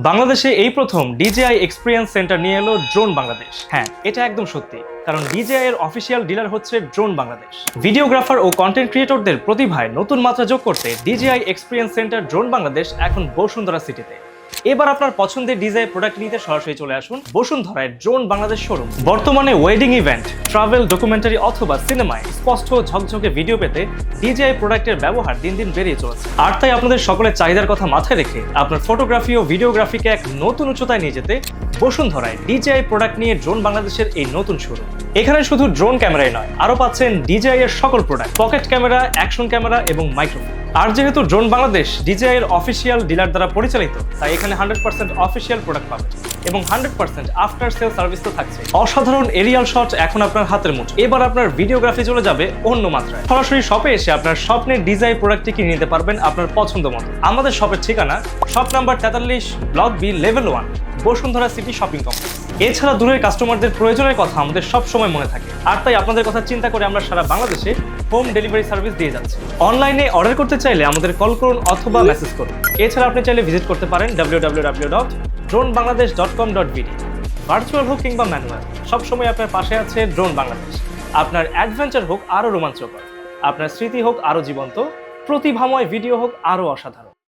বাংলাদেশে এই প্রথম DJI এক্সপিরিয়েন্স সেন্টার নিয়ে এলো ড্রোন বাংলাদেশ। হ্যাঁ, এটা একদম সত্যি, কারণ DJI এর অফিসিয়াল ডিলার হচ্ছে ড্রোন বাংলাদেশ। ভিডিওগ্রাফার ও কন্টেন্ট ক্রিয়েটরদের প্রতিভায় নতুন মাত্রা যোগ করতে DJI experience centre drone Bangladesh এখন বসুন্ধরা সিটিতে। এবার আপনার পছন্দের DJI প্রোডাক্ট নিতে সরাসরি চলে আসুন বসুন্ধরায় ড্রোন বাংলাদেশ শোরুম। বর্তমানে ওয়েডিং ইভেন্ট, ট্রাভেল, ডকুমেন্টারি অথবা সিনেমায় স্পষ্ট ঝকঝকে ভিডিও পেতে DJI প্রোডাক্টের ব্যবহার দিন দিন বেড়ে চলেছে। আর তাই আপনাদের সকলের চাহিদার কথা মাথায় রেখে আপনার ফটোগ্রাফি ও ভিডিওগ্রাফিকে এক নতুন উচ্চতায় নিয়ে যেতে বসুন্ধরায় DJI প্রোডাক্ট নিয়ে ড্রোন বাংলাদেশের এই নতুন শোরুম। এখানে শুধু ড্রোন ক্যামেরাই নয়, আরো পাচ্ছেন DJI এর সকল product, pocket camera, action camera এবং মাইক্রোফোন। আর যেহেতু ড্রোন বাংলাদেশ DJI এর অফিসিয়াল ডিলার দ্বারা পরিচালিত, তাই এখানে 100% অফিসিয়াল প্রোডাক্ট পাবেন এবং 100% আফটার সেল সার্ভিস তো থাকছে। অসাধারণ এরিয়াল শট এখন আপনার হাতের মুঠো। এবার আপনার ভিডিওগ্রাফি চলে যাবে অন্য মাত্রায়। সরাসরি শপে এসে আপনার স্বপ্নের DJI প্রোডাক্টটি কিনে নিতে পারবেন আপনার পছন্দ মতো। আমাদের শপের ঠিকানা shop number 43, block B, level 1, Bashundhara city shopping complex. এছাড়া দূরের কাস্টমারদের প্রয়োজনের কথা আমাদের সব সময় মনে থাকে, আর তাই আপনাদের কথা চিন্তা করে আমরা সারা বাংলাদেশে হোম ডেলিভারি সার্ভিস দিয়ে যাচ্ছি। অনলাইনে অর্ডার করতে চাইলে আমাদের কল করুন অথবা মেসেজ করুন। এছাড়া আপনি চাইলে ভিজিট করতে পারেন www.dronebangladesh.com.bd। ভার্চুয়াল হোক কিংবা ম্যানুয়াল, সবসময় আপনার পাশে আছে ড্রোন বাংলাদেশ। আপনার অ্যাডভেঞ্চার হোক আরও রোমাঞ্চকর, আপনার স্মৃতি হোক আরও জীবন্ত, প্রতিভাময় ভিডিও হোক আরও অসাধারণ।